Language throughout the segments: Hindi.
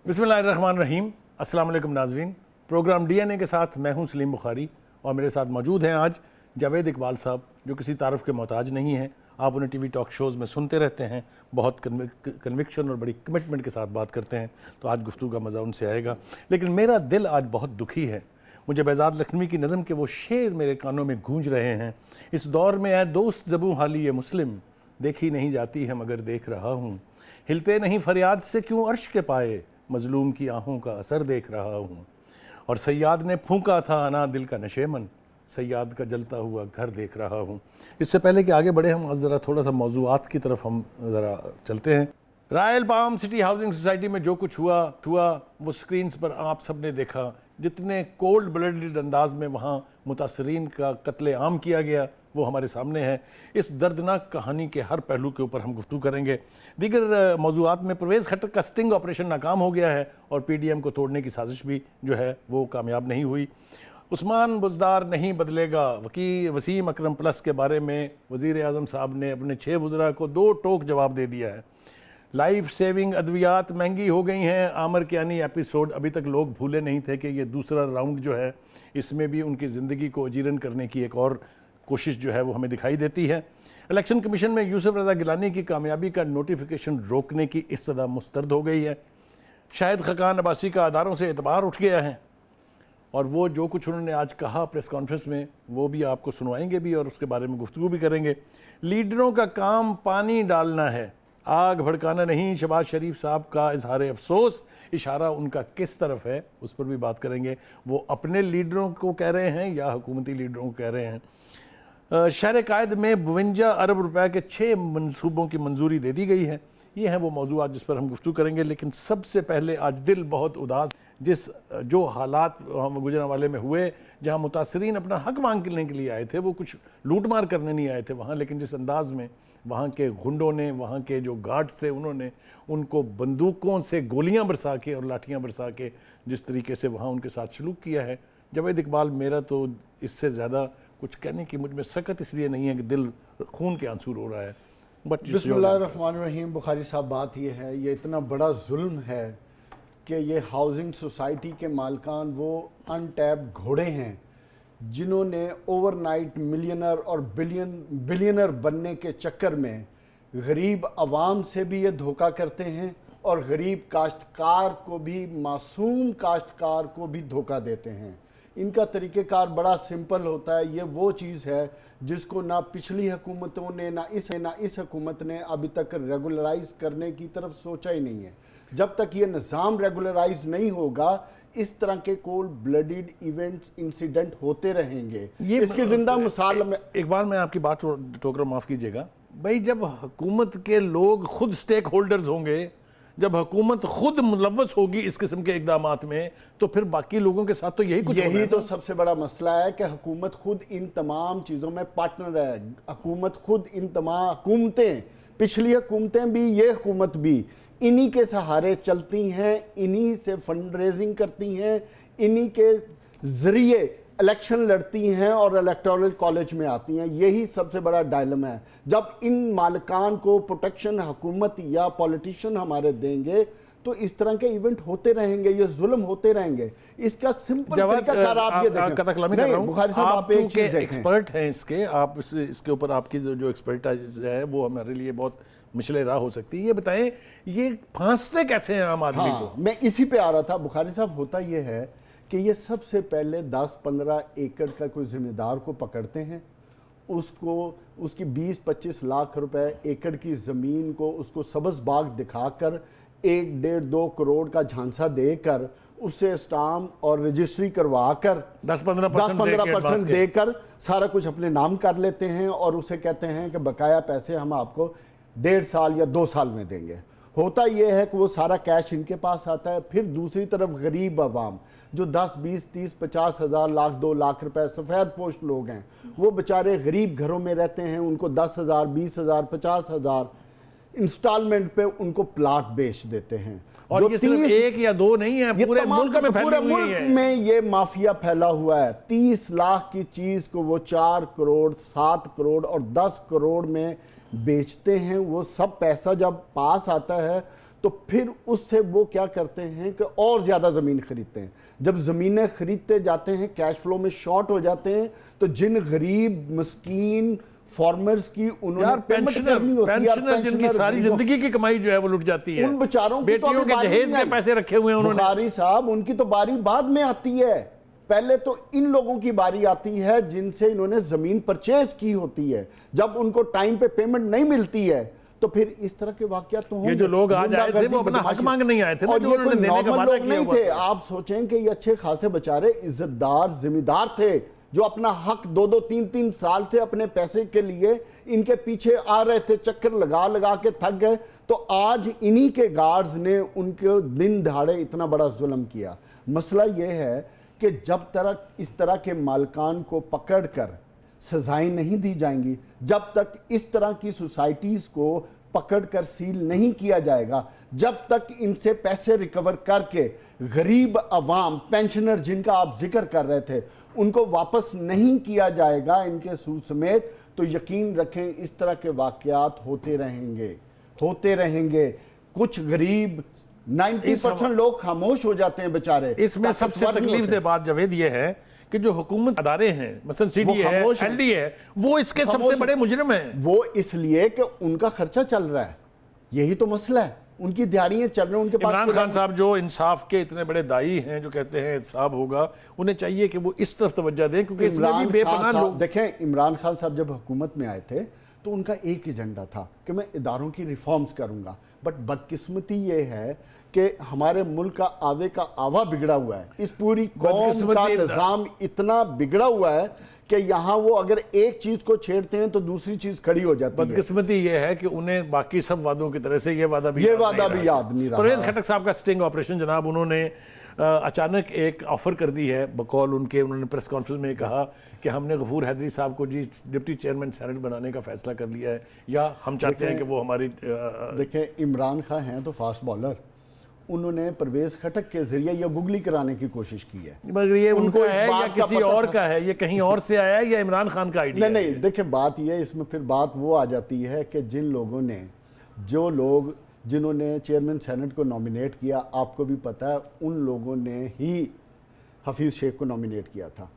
बिस्मिल्लाहिर्रहमानिर्रहीम। अस्सलाम वालेकुम नाज़रीन। प्रोग्राम डीएनए के साथ मैं हूं सलीम बुखारी और मेरे साथ मौजूद हैं आज जावेद इकबाल साहब, जो किसी तारफ़ के मोहताज नहीं हैं। आप उन्हें टीवी टॉक शोज़ में सुनते रहते हैं, बहुत कन्विक्शन और बड़ी कमिटमेंट के साथ बात करते हैं, तो आज गुफ्तगू का मज़ा उनसे आएगा। लेकिन मेरा दिल आज बहुत दुखी है। मुझे बेज़ाद लखनवी की नज़म के वो शेर मेरे कानों में गूंज रहे हैं। इस दौर में ऐ दोस्त ज़बू हाली ये मुस्लिम, देखी नहीं जाती है मगर देख रहा हूँ। हिलते नहीं फरियाद से क्यों अर्श के पाए, मजलूम की आहों का असर देख रहा हूँ। और सैयाद ने फूंका था अना दिल का नशेमन, सैयाद का जलता हुआ घर देख रहा हूँ। इससे पहले कि आगे बढ़े हम ज़रा थोड़ा सा मौज़ूआत की तरफ हम ज़रा चलते हैं। Royal palm city housing society में जो कुछ हुआ वो स्क्रीन्स पर आप सब ने देखा। जितने कोल्ड ब्लडेड अंदाज में वहाँ मुतासरीन का कत्ले आम किया गया वो हमारे सामने है। इस दर्दनाक कहानी के हर पहलू के ऊपर हम गुफ्तगू करेंगे। दीगर मौज़ूआत में परवेज़ खट्टर का स्टिंग ऑपरेशन नाकाम हो गया है और पीडीएम को तोड़ने की साजिश भी जो है वो कामयाब नहीं हुई। उस्मान बुज़दार नहीं बदलेगा, वसीम अकरम प्लस के बारे में वज़ीर आज़म साहब ने अपने 6 वज़रा को 2 टोक जवाब दे दिया है। लाइफ सेविंग अद्वियात महंगी हो गई हैं। आमर कियानी एपिसोड अभी तक लोग भूले नहीं थे कि ये दूसरा राउंड जो है इसमें भी उनकी ज़िंदगी को अजीरन करने की एक और कोशिश जो है वो हमें दिखाई देती है। इलेक्शन कमीशन में यूसुफ रज़ा गिलानी की कामयाबी का नोटिफिकेशन रोकने की इस्तदा मुस्तरद हो गई है। शाहिद खकान अब्बासी का अदारों से एतबार उठ गया है और वो जो कुछ उन्होंने आज कहा प्रेस कॉन्फ्रेंस में वो भी आपको सुनवाएंगे भी और उसके बारे में गुफ्तगू भी करेंगे। लीडरों का काम पानी डालना है, आग भड़काना नहीं। शहबाज शरीफ साहब का इजहार अफसोस, इशारा उनका किस तरफ है उस पर भी बात करेंगे। वो अपने लीडरों को कह रहे हैं या हुकूमती लीडरों को कह रहे हैं। शहर कायद में 52 अरब रुपए के 6 मनसूबों की मंजूरी दे दी गई है। ये हैं वो मौज़ूआत जिस पर हम गुफ्तगू करेंगे। लेकिन सबसे पहले आज दिल बहुत उदास, जो हालात हम गुजरांवाले में हुए, जहाँ मुतासरीन अपना हक मांगने के लिए आए थे, वो कुछ लूटमार करने नहीं आए थे वहाँ, लेकिन जिस अंदाज में वहाँ के गुंडों ने, वहाँ के जो गार्ड्स थे, उन्होंने उनको बंदूकों से गोलियाँ बरसा के और लाठियाँ बरसा के जिस तरीके से वहाँ उनके साथ सलूक किया है, जावेद इकबाल, मेरा तो इससे ज़्यादा कुछ कहने की मुझ में सकत इसलिए नहीं है कि दिल खून के आंसू रो रहा है। बिस्मिल्लाहिर्रहमानिर्रहीम। बुखारी साहब, बात ये है, ये इतना बड़ा जुल्म है कि ये हाउसिंग सोसाइटी के मालकान वो अनटैप्ड घोड़े हैं जिन्होंने ओवरनाइट मिलियनर और बिलियनर बनने के चक्कर में गरीब आवाम से भी ये धोखा करते हैं और गरीब काश्तकार को भी, मासूम काश्तकार को भी धोखा देते हैं। इनका तरीक़ेकार बड़ा सिंपल होता है। ये वो चीज़ है जिसको ना पिछली हुकूमतों ने ना इस हुकूमत ने अभी तक रेगुलराइज करने की तरफ सोचा ही नहीं है। जब तक ये निज़ाम रेगुलराइज नहीं होगा, इस तरह के कोल्ड ब्लडेड इवेंट्स, इंसिडेंट होते रहेंगे। ये इसकी जिंदा मिसाल में एक बार मैं आपकी बात टोकर माफ़ कीजिएगा भाई, जब हुकूमत के लोग खुद स्टेक होल्डर्स होंगे, जब हुकूमत खुद मुलव्वस होगी इस किस्म के इकदामात में, तो फिर बाकी लोगों के साथ तो यही तो सबसे बड़ा मसला है कि हुकूमत खुद इन तमाम चीज़ों में पार्टनर है। हुकूमत खुद इन तमाम हुकूमतें, पिछली हुकूमतें भी, ये हुकूमत भी इन्हीं के सहारे चलती हैं, इन्हीं से फंड रेजिंग करती हैं, इन्हीं के ज़रिए इलेक्शन लड़ती हैं और इलेक्टोरल कॉलेज में आती हैं। यही सबसे बड़ा डायलमा है। जब इन मालिकान को प्रोटेक्शन हुकूमत या पॉलिटिशियन हमारे देंगे तो इस तरह के इवेंट होते रहेंगे, ये जुल्म होते रहेंगे। इसका सिंपल तरीकाकार आप ये देखें। बुखारी साहब, आप एक चीज़ देखें, एक्सपर्ट हैं इसके, आप इसके ऊपर आपकी जो एक्सपर्टाइज है वो हमारे लिए बहुत मिशले राह हो सकती है। ये बताएं, ये फांसते कैसे हैं आम आदमी को? मैं इसी पे आ रहा था बुखारी साहब। होता ये है कि ये सबसे पहले 10-15 एकड़ का कोई जिम्मेदार को पकड़ते हैं, उसकी 20-25 लाख रुपए एकड़ की ज़मीन को उसको सब्ज़ बाग दिखाकर 1-1.5-2 करोड़ का झांसा देकर उससे स्टाम्प और रजिस्ट्री करवा कर 10-15% देकर सारा कुछ अपने नाम कर लेते हैं और उसे कहते हैं कि बकाया पैसे हम आपको 1.5 साल या 2 साल में देंगे। होता यह है कि वो सारा कैश इनके पास आता है। फिर दूसरी तरफ गरीब आवाम जो 10, 20, 30, 50 हज़ार, लाख, 2 लाख रुपए, सफ़ेद पोस्ट लोग हैं, वो बेचारे गरीब घरों में रहते हैं। उनको 10,000, 20,000, 50,000 इंस्टॉलमेंट पे उनको प्लाट बेच देते हैं। और ये सिर्फ 1 या 2 नहीं है, पूरे मुल्क में ये माफिया फैला हुआ है। 30 लाख की चीज को वो 4 करोड़, 7 करोड़ और 10 करोड़ में बेचते हैं। वो सब पैसा जब पास आता है तो तो फिर उससे वो क्या करते हैं कि और ज़्यादा ज़मीन खरीदते हैं। जब ज़मीनें खरीदते जाते हैं, कैश फ्लो में शॉर्ट हो जाते हैं, तो जिन गरीब मस्कीन फार्मर्स की उन्होंने पेंशनर जिनकी सारी जिंदगी की कमाई जो है वो लुट जाती है, उन बेचारों की बेटियों के जहेज के पैसे रखे हुए हैं उन्होंने। बुखारी साहब, उनकी तो बारी बाद में आती है, पहले तो इन लोगों की बारी आती है जिनसे इन्होंने जमीन परचेज की होती है। जब उनको टाइम पे पेमेंट नहीं मिलती है तो फिर इस तरह के वाकयात तो होंगे। ये जो लोग आज आए थे वो अपना हक मांग नहीं आए थे ना, जो उन्होंने देने का वादा किया हुआ था। आप सोचें कि ये अच्छे खासे बेचारे इज्जतदार जिम्मेदार थे जो अपना हक 2-2, 3-3 साल से अपने पैसे के लिए इनके पीछे आ रहे थे, चक्कर लगा लगा के थक गए। तो आज इन्हीं के गार्ड्स ने उनके दिन दहाड़े इतना बड़ा जुल्म किया। मसला यह है कि जब तक इस तरह के मालकान को पकड़कर सजाएं नहीं दी जाएंगी, जब तक इस तरह की सोसाइटीज को पकड़कर सील नहीं किया जाएगा, जब तक इनसे पैसे रिकवर करके गरीब अवाम, पेंशनर जिनका आप जिक्र कर रहे थे, उनको वापस नहीं किया जाएगा इनके सूद समेत, तो यकीन रखें इस तरह के वाकयात होते रहेंगे। कुछ गरीब 90% लोग खामोश हो जाते हैं बेचारे। इसमें सबसे तकलीफदेह बात जावेद ये है कि जो हुकूमत अदारे हैं, मसलन सीडी है, एलडी है, वो इसके सबसे बड़े मुजरिम हैं। वो इसलिए कि उनका खर्चा चल रहा है, यही तो मसला है, उनकी दिहाड़ियां चल रही हैं उनके पास। इमरान खान साहब जो इंसाफ के इतने बड़े दाई हैं, जो कहते हैं इंसाफ होगा, उन्हें चाहिए कि वो इस तरफ तवज्जो दें, क्योंकि इसमें भी बेपनाह लोग। देखें, इमरान खान साहब जब हुकूमत में आए थे तो उनका एक एजेंडा था कि मैं इदारों की रिफॉर्म्स करूंगा। बट बदकिस्मती ये है कि हमारे मुल्क का आवे का आवा बिगड़ा हुआ है, इस पूरी कौम का निज़ाम इतना बिगड़ा हुआ है कि यहाँ वो अगर एक चीज को छेड़ते हैं तो दूसरी चीज खड़ी हो जाती है। बदकिस्मती ये है कि उन्हें बाकी सब वादों की तरह से ये वादा भी याद नहीं रहा। परवेज खटक साहब का स्टिंग ऑपरेशन जनाब, उन्होंने अचानक एक ऑफर कर दी है बकौल उनके, उन्होंने प्रेस कॉन्फ्रेंस में कहा कि हमने गफूर हैदरी साहब को जी डिप्टी चेयरमैन सेनेट बनाने का फैसला कर लिया है, या हम चाहते हैं कि वो हमारी। देखें, इमरान खान हैं तो फास्ट बॉलर, उन्होंने परवेज खटक के जरिए ये गुगली कराने की कोशिश की है। मगर ये उनको है या किसी और का है, ये कहीं और से आया है या इमरान खान का आइडिया? नहीं, देखिए बात ये, इसमें फिर बात वो आ जाती है कि जो लोग जिन्होंने चेयरमैन सेनेट को नॉमिनेट किया, आपको भी पता है, उन लोगों ने ही हफीज़ शेख को नॉमिनेट किया था।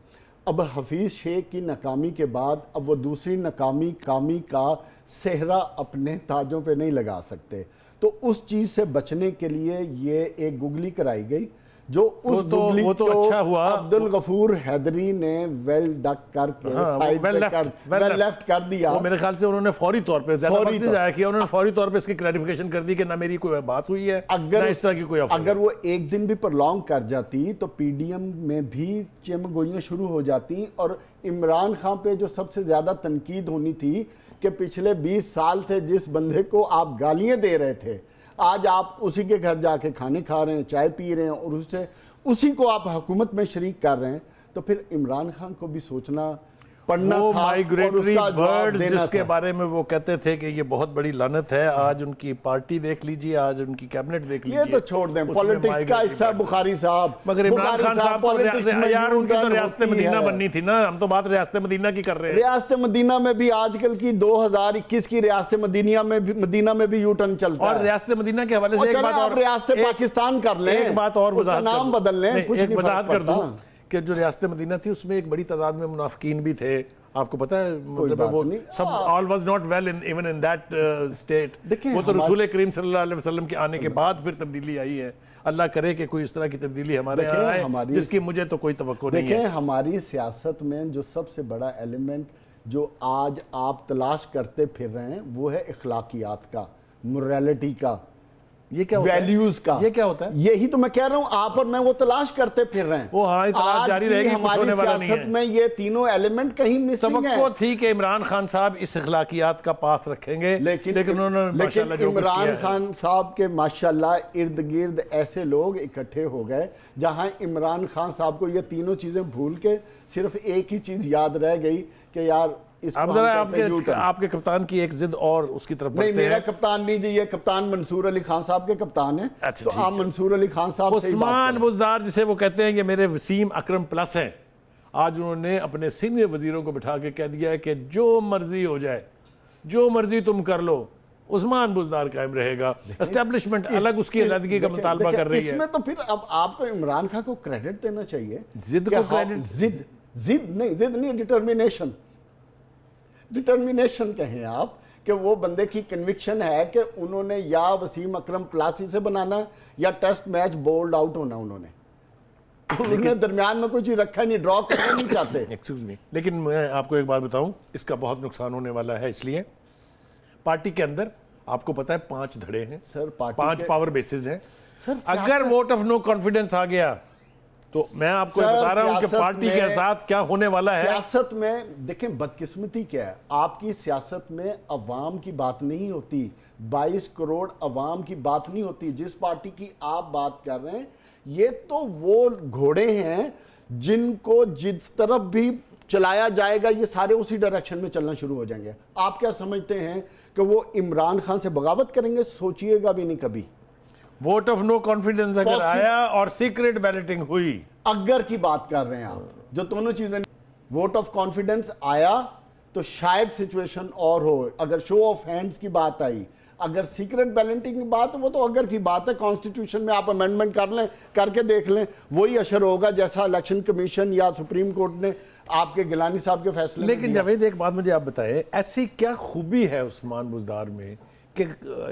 अब हफीज़ शेख की नाकामी के बाद अब वो दूसरी नाकामी का सेहरा अपने ताजों पे नहीं लगा सकते, तो उस चीज़ से बचने के लिए ये एक गुगली कराई गई, जो उस गुगली को अच्छा हुआ। अब्दुल गफूर हैदरी ने वेल डक करके साइड लेफ्ट कर दिया। वो मेरे ख्याल से उन्होंने फौरी तौर पे जाया किया, उन्होंने फौरी तौर पे इसकी क्लैरिफिकेशन कर दी कि ना मेरी कोई बात हुई है, ना इस तरह की कोई अफवाह। अगर वो एक दिन भी प्रलॉन्ग कर जाती तो पीडीएम में भी चिमगोइयां शुरू हो जाती, और इमरान खान पे जो सबसे ज्यादा तनकीद होनी थी कि पिछले 20 साल से जिस बंदे को आप गालियां दे रहे थे, आज आप उसी के घर जाके खाने खा रहे हैं, चाय पी रहे हैं, और उसी को आप हुकूमत में शरीक कर रहे हैं, तो फिर इमरान खान को भी सोचना पढ़ना वो था। माइग्रेटरी बर्ड्स जिसके बारे में वो कहते थे कि ये बहुत बड़ी लानत है, आज उनकी पार्टी देख लीजिए, आज उनकी कैबिनेट देख लीजिए। ये तो छोड़ दें, पॉलिटिक्स का हिस्सा बुखारी साहब। मगर इमरान खान साहब यार, उनकी तो रियासत मदीना बननी थी ना, हम तो बात रियासत मदीना की कर रहे हैं। रियासत मदीना में भी आजकल की 2021 की रियासत मदीना में भी यू टर्न चलता है। और रियासत मदीना के हवाले से एक बात और, रियासत पाकिस्तान कर लें, एक बात और नाम बदल लें, कुछ नहीं वजाहत कर दूं कि जो रियासत मदीना थी उसमें एक बड़ी तादाद में मुनाफिकीन भी थे, आपको पता है, मतलब वो सब all was not well even in that state. वो तो रसूल करीम सल्लल्लाहु अलैहि वसल्लम के आने के बाद फिर तब्दीली आई है। अल्लाह करे कि कोई इस तरह की तब्दीली हमारे यहाँ आए, जिसकी मुझे तो कोई तवक्को नहीं है। देखें, हमारी सियासत में जो सबसे बड़ा एलिमेंट जो आज आप तलाश करते फिर रहे हैं वो है इखलाकियात का, मोरालिटी का, ये क्या वैल्यूज का। ये क्या होता है? यही तो मैं कह रहा हूं, आप और मैं वो तलाश करते फिर रहे हैं। वो हमारी तलाश जारी रहेगी, हमारी सियासत में ये तीनों एलिमेंट कहीं मिसिंग है। तवक्को थी कि इमरान खान साहब इस इखलाकियात का पास रखेंगे, लेकिन उन्होंने इमरान खान साहब के माशाल्लाह इर्द गिर्द ऐसे लोग इकट्ठे हो गए जहां इमरान खान साहब को ये तीनों चीजें भूल के सिर्फ एक ही चीज याद रह गई कि यार अब जरा आपके कप्तान की एक जिद और उसकी तरफ नहीं, मेरा कप्तान नहीं जी, ये कप्तान मंसूर अली खान साहब के कप्तान है। तो आप मंसूर अली खान साहब उस्मान बुज़दार जिसे वो कहते हैं कि मेरे वसीम अकरम प्लस हैं, आज उन्होंने अपने सीनियर वजीरों को बिठा के कह दिया है कि जो मर्जी हो जाए, जो मर्जी तुम कर लो, उस्मान बुज़दार कायम रहेगा, एस्टेब्लिशमेंट अलग उसकी अलहदगी का मुतालबा कर रही है। इसमें तो फिर अब आपको इमरान खान को क्रेडिट देना चाहिए। जिद को क्रेडिट, जिद नहीं, डिटर्मिनेशन कहें आप, कि वो बंदे की कन्विक्शन है कि उन्होंने या वसीम अकरम प्लासी से बनाना या टेस्ट मैच बोल्ड आउट होना। उन्होंने दरमियान में कोई चीज रखा नहीं, ड्रॉ करना नहीं चाहते। एक्सक्यूज मी, लेकिन मैं आपको एक बात बताऊं, इसका बहुत नुकसान होने वाला है। इसलिए पार्टी के अंदर आपको पता है 5 धड़े हैं सर, पार्टी 5 पावर बेसिस हैं। सर, अगर वोट ऑफ नो कॉन्फिडेंस आ गया तो मैं आपको बता रहा हूं कि पार्टी के साथ क्या होने वाला है। सियासत में देखें बदकिस्मती क्या है, आपकी सियासत में अवाम की बात नहीं होती, 22 करोड़ अवाम की बात नहीं होती। जिस पार्टी की आप बात कर रहे हैं, ये तो वो घोड़े हैं जिनको जिस तरफ भी चलाया जाएगा ये सारे उसी डायरेक्शन में चलना शुरू हो जाएंगे। आप क्या समझते हैं कि वो इमरान खान से बगावत करेंगे? सोचिएगा भी नहीं कभी। वोट ऑफ नो कॉन्फिडेंस अगर आया और सीक्रेट बैलेटिंग हुई, अगर की बात कर रहे हैं आप, जो दोनों चीजें, वोट ऑफ कॉन्फिडेंस आया तो शायद सिचुएशन और हो। अगर शो ऑफ हैंड्स की बात आई, अगर सीक्रेट बैलेटिंग की बात, वो तो अगर की बात है। कॉन्स्टिट्यूशन में आप अमेंडमेंट कर लें, करके देख लें, वही असर होगा जैसा इलेक्शन कमीशन या सुप्रीम कोर्ट ने आपके गिलानी साहब के फैसले। लेकिन जावेद, एक बात मुझे आप बताएं, ऐसी क्या खूबी है उस्मान बुज़दार में कि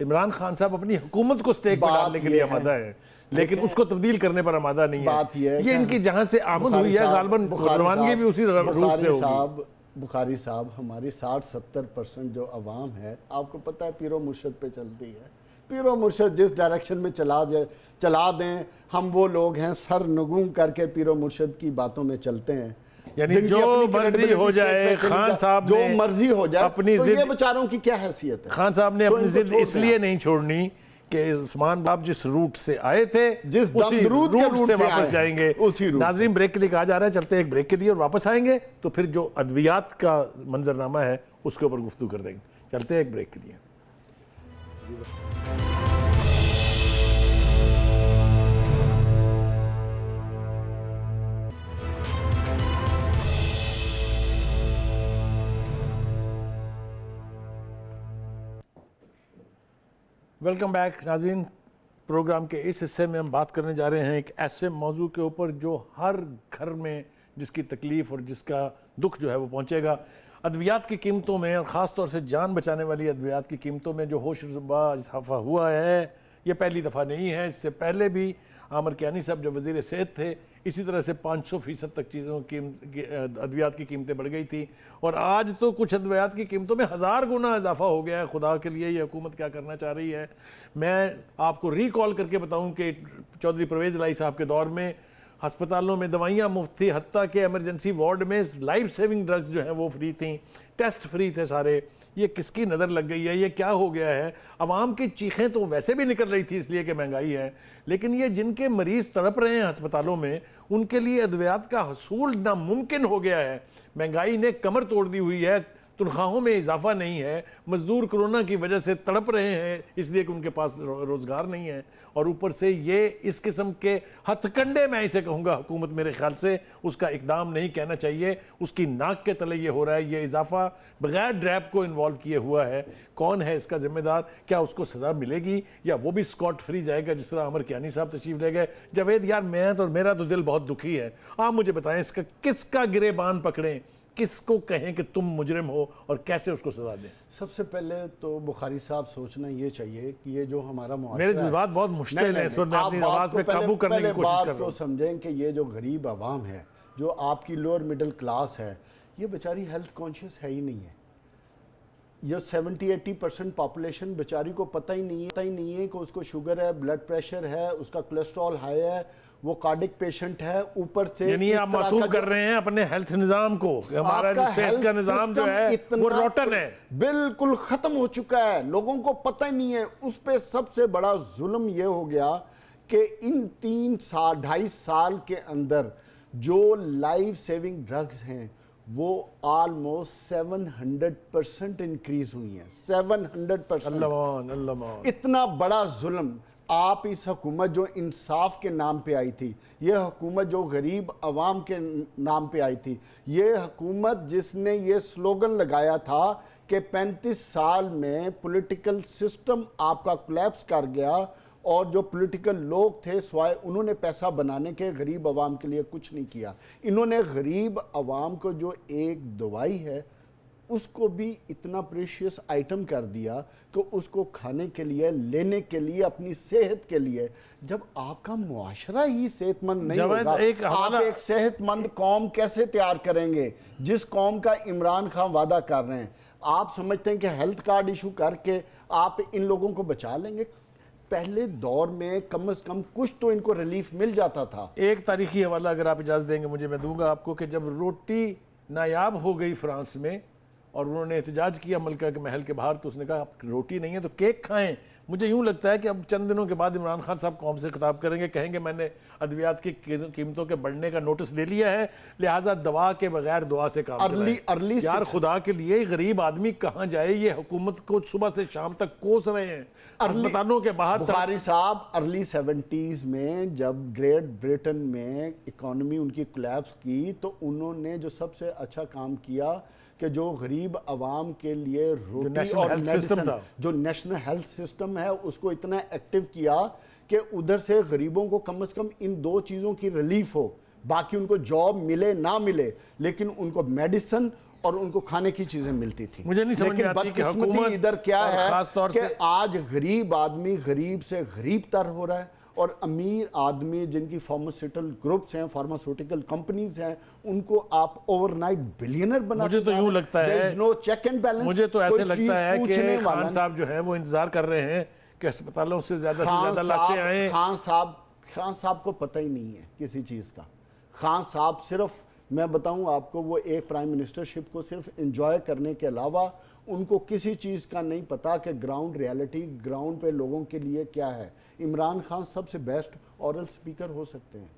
इमरान खान साहब अपनी हुकूमत को स्टेक पर डालने के लिए आमादा है, लेकिन उसको तब्दील करने पर आमादा नहीं है। बात ये इनकी जहां से आमद हुई है, गालबन रवानगी भी उसी रूट से होगी। बुखारी साहब, हमारी 60-70% जो अवाम है, आपको पता है, पीरो मुर्शद पे चलती है। पीरो मुर्शद जिस डायरेक्शन में चला दें, हम वो लोग हैं सर नगूं करके पीरो मुर्शद की बातों में चलते हैं। यानी जो मर्जी हो जाए, खान साहब जो मर्जी हो जाए, अपनी तो ये बेचारों की क्या हैसियत है? खान साहब ने अपनी जिद इसलिए नहीं छोड़नी कि उस्मान बाप जिस रूट से आए थे, जिस उसी रूट से वापस जाएंगे। नाज़रीन, ब्रेक के लिए कहा जा रहा है, चलते हैं एक ब्रेक के लिए और वापस आएंगे तो फिर जो अद्वियात का मंजरनामा है उसके ऊपर गुफ्तगू कर देंगे। चलते हैं एक ब्रेक के लिए। वेलकम बैक नाज़रीन। प्रोग्राम के इस हिस्से में हम बात करने जा रहे हैं एक ऐसे मौजू के ऊपर जो हर घर में जिसकी तकलीफ़ और जिसका दुख जो है वो पहुंचेगा। अद्वियात की कीमतों में और ख़ास तौर से जान बचाने वाली अद्वियात की कीमतों में जो होशरुबा इजाफा हुआ है, ये पहली दफ़ा नहीं है। इससे पहले भी आमिर कियानी साहब जब वज़ीर सेहत थे, इसी तरह से 500% तक चीज़ों की अद्वियात की कीमतें बढ़ गई थी और आज तो कुछ अद्वियात की कीमतों में 1000 गुना इजाफा हो गया है। खुदा के लिए ये हुकूमत क्या करना चाह रही है। मैं आपको रिकॉल करके बताऊं कि चौधरी परवेज़ इलाही साहब के दौर में हस्पतालों में दवाइयाँ मुफ्त थी, हत्ता के एमरजेंसी वार्ड में लाइफ सेविंग ड्रग्स जो हैं वो फ्री थी, टेस्ट फ्री थे सारे। ये किसकी नज़र लग गई है? ये क्या हो गया है? आवाम की चीखें तो वैसे भी निकल रही थी इसलिए कि महंगाई है, लेकिन ये जिनके मरीज़ तड़प रहे हैं अस्पतालों में, उनके लिए अद्वियात का हसूल नामुमकिन हो गया है। महंगाई ने कमर तोड़ दी हुई है, तनख्वाहों में इजाफा नहीं है, मजदूर कोरोना की वजह से तड़प रहे हैं इसलिए कि उनके पास रोज़गार नहीं है, और ऊपर से ये इस किस्म के हथकंडे, मैं इसे कहूँगा, हुकूमत मेरे ख्याल से उसका इकदाम नहीं कहना चाहिए, उसकी नाक के तले ये हो रहा है। ये इजाफा बगैर ड्रैप को इन्वॉल्व किए हुआ है। कौन है इसका जिम्मेदार? क्या उसको सज़ा मिलेगी या वो भी स्कॉट फ्री जाएगा जिस तरह आमिर कियानी साहब तशरीफ ले गए? जावेद यार, मेरा तो दिल बहुत दुखी है। आप मुझे बताएं, इसका किसका गिरेबान पकड़ें, किसको कहें कि तुम मुजरिम हो और कैसे उसको सजा दें? सबसे पहले तो बुखारी साहब सोचना ये चाहिए कि ये जो हमारा मेरे जज्बात बहुत मुश्किल है इस वक्त, मैं अपनी आवाज़ पे काबू करने की कोशिश कर रहा हूं। समझें कि ये जो गरीब आवाम है, जो आपकी लोअर मिडिल क्लास है, ये बेचारी हेल्थ कॉन्शियस है ही नहीं है। ये 70-80% पॉपुलेशन बेचारी को पता ही नहीं है कि उसको शुगर है, ब्लड प्रेशर है, उसका कोलेस्ट्रॉल हाई है, वो कार्डिक पेशेंट है। ऊपर से यानी आप मतूब कर रहे हैं अपने हेल्थ निजाम को, हमारा जो सेहत का निजाम जो है वो रोटन है, बिल्कुल खत्म हो चुका है, लोगों को पता ही नहीं है। उस पे सबसे बड़ा जुल्म ये हो गया कि इन 2.5 साल के अंदर जो लाइफ सेविंग ड्रग्स हैं वो ऑलमोस्ट 700% इंक्रीज हुई है। 700%। अल्लाह। इतना बड़ा जुल्म। आप इस हुकूमत जो इंसाफ के नाम पे आई थी, ये हुकूमत जो गरीब अवाम के नाम पे आई थी, ये हुकूमत जिसने ये स्लोगन लगाया था कि 35 साल में पॉलिटिकल सिस्टम आपका कोलैप्स कर गया और जो पॉलिटिकल लोग थे स्वाय उन्होंने पैसा बनाने के गरीब अवाम के लिए कुछ नहीं किया। इन्होंने गरीब अवाम को जो एक दवाई है उसको भी इतना प्रेशियस आइटम कर दिया कि उसको खाने के लिए, लेने के लिए, अपनी सेहत के लिए। जब आपका मुआशरा ही सेहतमंद नहीं होगा, आप एक सेहतमंद कौम कैसे तैयार करेंगे जिस कौम का इमरान खान वादा कर रहे हैं? आप समझते हैं कि हेल्थ कार्ड इशू करके आप इन लोगों को बचा लेंगे? पहले दौर में कम से कम कुछ तो इनको रिलीफ मिल जाता था। एक तारीखी हवाला अगर आप इजाज़त देंगे मुझे, मैं दूंगा आपको, कि जब रोटी नायाब हो गई फ्रांस में और उन्होंने एहतजाज किया मलका के महल के बाहर, तो उसने कहा रोटी नहीं है तो केक खाएं। मुझे यूं लगता है कि अब चंद दिनों के बाद इमरान खान साहब कौम से खिताब करेंगे, कहेंगे मैंने अद्वियात की कीमतों के बढ़ने का नोटिस ले लिया है, लिहाजा दवा के बगैर दुआ से काम चलाएं। यार खुदा के लिए गरीब आदमी कहाँ जाए? ये हुकूमत को सुबह से शाम तक कोस रहे हैं अस्पतालों के बाहर। बुखारी साहब अर्ली 70s में जब ग्रेट ब्रिटेन में इकोनॉमी उनकी कोलैप्स की, तो उन्होंने जो सबसे अच्छा काम किया कि जो गरीब आवाम के लिए रोटी और मेडिसिन, जो नेशनल हेल्थ सिस्टम है, उसको इतना एक्टिव किया कि उधर से गरीबों को कम से कम इन दो चीज़ों की रिलीफ हो। बाकी उनको जॉब मिले ना मिले, लेकिन उनको मेडिसिन और उनको खाने की चीजें मिलती थी। मुझे नहीं समझ लेकिन बदकिस्मती इधर क्या है कि आज गरीब आदमी गरीब से गरीब तर हो रहा है और अमीर आदमी जिनकी फार्मास्यूटिकल ग्रुप्स हैं, फार्मास्यूटिकल कंपनीज हैं, उनको आप ओवरनाइट बिलियनर बना। मुझे तो यूं लगता है, नो चेक एंड बैलेंस। मुझे तो ऐसे लगता है कि खान साहब जो है वो इंतजार कर रहे हैं कि अस्पतालों से ज्यादा लाशें आए। खान साहब को पता ही नहीं है किसी चीज का। खान साहब सिर्फ, मैं बताऊं आपको, वो एक प्राइम मिनिस्टरशिप को सिर्फ एंजॉय करने के अलावा उनको किसी चीज़ का नहीं पता कि ग्राउंड रियलिटी, ग्राउंड पे लोगों के लिए क्या है। इमरान खान सबसे बेस्ट ओरल स्पीकर हो सकते हैं,